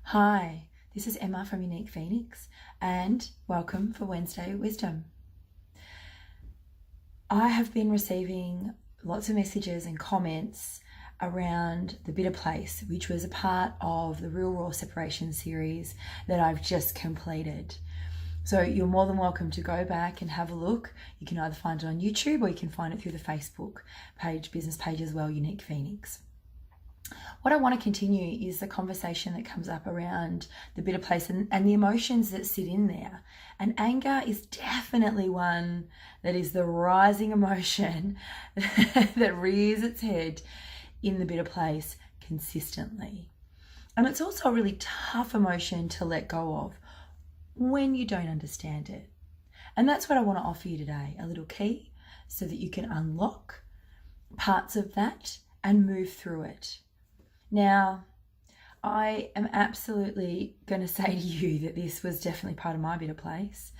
Hi, this is Emma from Unique Phoenix and welcome for Wednesday Wisdom. I have been receiving lots of messages and comments around the bitter place, which was a part of the Real Raw Separation series that I've just completed. So you're more than welcome to go back and have a look. You can either find it on YouTube or you can find it through the Facebook page, business page as well, Unique Phoenix. What I want to continue is the conversation that comes up around the bitter place and the emotions that sit in there. And anger is definitely one that is the rising emotion that rears its head in the bitter place consistently. And it's also a really tough emotion to let go of when you don't understand it. And that's what I want to offer you today, a little key so that you can unlock parts of that and move through it. Now, I am absolutely going to say to you that this was definitely part of my bitter place.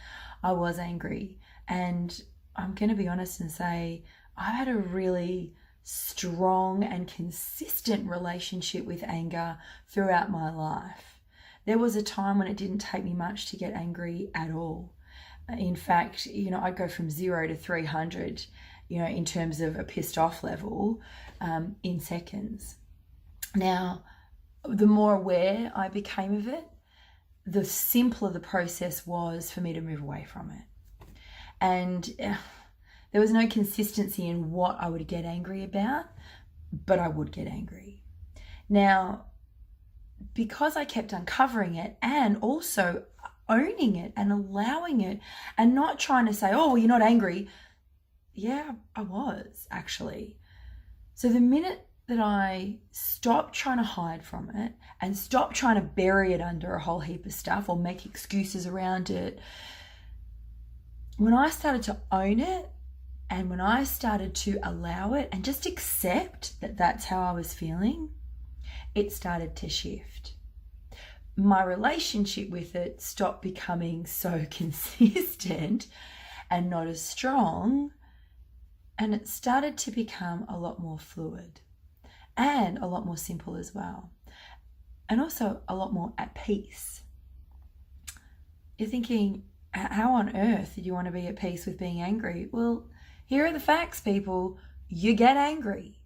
I was angry, and I'm going to be honest and say I had a really strong and consistent relationship with anger throughout my life. There was a time when it didn't take me much to get angry at all. In fact, I'd go from 0 to 300, in terms of a pissed off level, in seconds. Now, the more aware I became of it, the simpler the process was for me to move away from it. And there was no consistency in what I would get angry about, but I would get angry. Now, because I kept uncovering it and also owning it and allowing it and not trying to say, oh, well, you're not angry. Yeah, I was actually. So the minute that I stopped trying to hide from it and stopped trying to bury it under a whole heap of stuff or make excuses around it, when I started to own it and when I started to allow it and just accept that that's how I was feeling, it started to shift. My relationship with it stopped becoming so consistent and not as strong, and it started to become a lot more fluid. And a lot more simple as well. And also a lot more at peace. You're thinking, how on earth did you want to be at peace with being angry? Well, here are the facts, people. You get angry.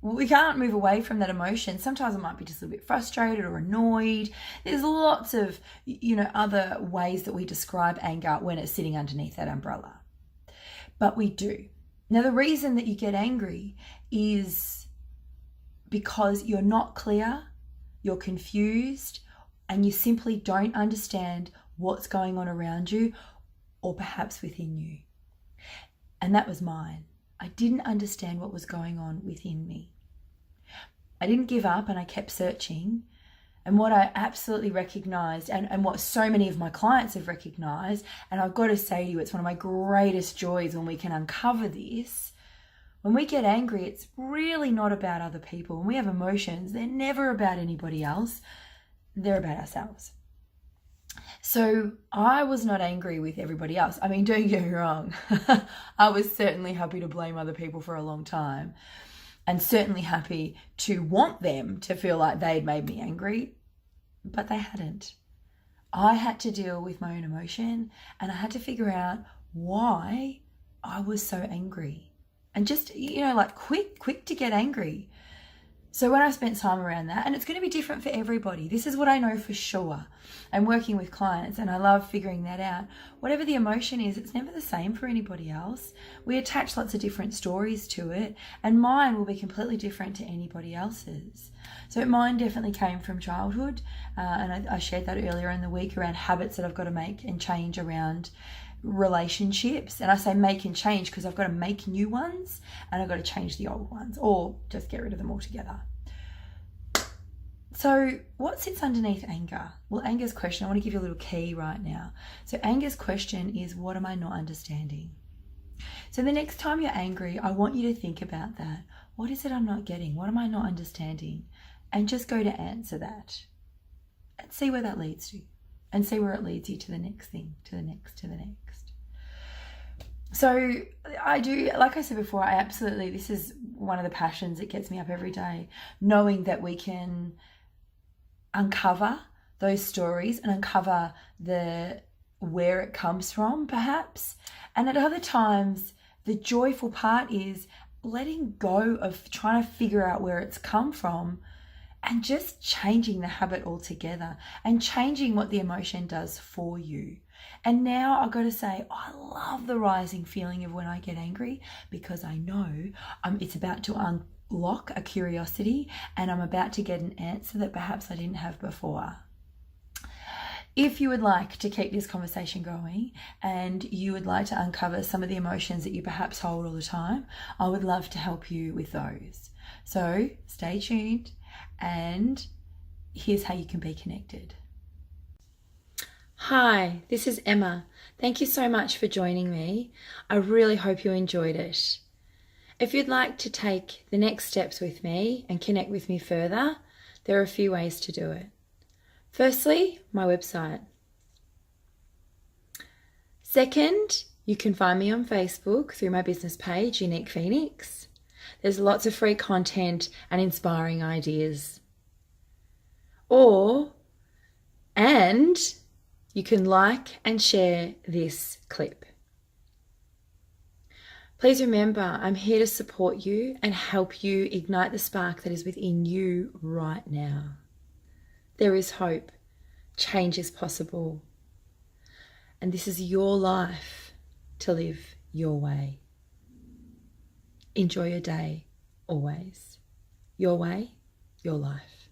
We can't move away from that emotion. Sometimes it might be just a little bit frustrated or annoyed. There's lots of, other ways that we describe anger when it's sitting underneath that umbrella. But we do. Now, the reason that you get angry is because you're not clear, you're confused, and you simply don't understand what's going on around you or perhaps within you. And that was mine. I didn't understand what was going on within me. I didn't give up and I kept searching. And what I absolutely recognized and what so many of my clients have recognized, and I've got to say to you, it's one of my greatest joys when we can uncover this. When we get angry, it's really not about other people. When we have emotions, they're never about anybody else. They're about ourselves. So I was not angry with everybody else. I mean, don't get me wrong. I was certainly happy to blame other people for a long time. And certainly happy to want them to feel like they'd made me angry, but they hadn't. I had to deal with my own emotion and I had to figure out why I was so angry. And just, quick to get angry. So when I spent time around that, and it's going to be different for everybody. This is what I know for sure. I'm working with clients and I love figuring that out. Whatever the emotion is, it's never the same for anybody else. We attach lots of different stories to it, and mine will be completely different to anybody else's. So mine definitely came from childhood, and I shared that earlier in the week around habits that I've got to make and change around relationships. And I say make and change because I've got to make new ones and I've got to change the old ones or just get rid of them altogether. So what sits underneath anger? Well, anger's question, I want to give you a little key right now. So anger's question is, what am I not understanding? So the next time you're angry, I want you to think about that. What is it I'm not getting? What am I not understanding? And just go to answer that and see where that leads to. And see where it leads you to the next thing, to the next. So I do, like I said before, this is one of the passions that gets me up every day, knowing that we can uncover those stories and uncover where it comes from, perhaps. And at other times, the joyful part is letting go of trying to figure out where it's come from and just changing the habit altogether and changing what the emotion does for you. And now I've got to say, I love the rising feeling of when I get angry, because I know it's about to unlock a curiosity and I'm about to get an answer that perhaps I didn't have before. If you would like to keep this conversation going and you would like to uncover some of the emotions that you perhaps hold all the time, I would love to help you with those. So stay tuned, and here's how you can be connected. Hi, this is Emma. Thank you so much for joining me. I really hope you enjoyed it. If you'd like to take the next steps with me and connect with me further, there are a few ways to do it. Firstly, my website. Second, you can find me on Facebook through my business page, Unique Phoenix. There's lots of free content and inspiring ideas. And you can like and share this clip. Please remember, I'm here to support you and help you ignite the spark that is within you right now. There is hope. Change is possible. And this is your life to live your way. Enjoy your day, always. Your way, your life.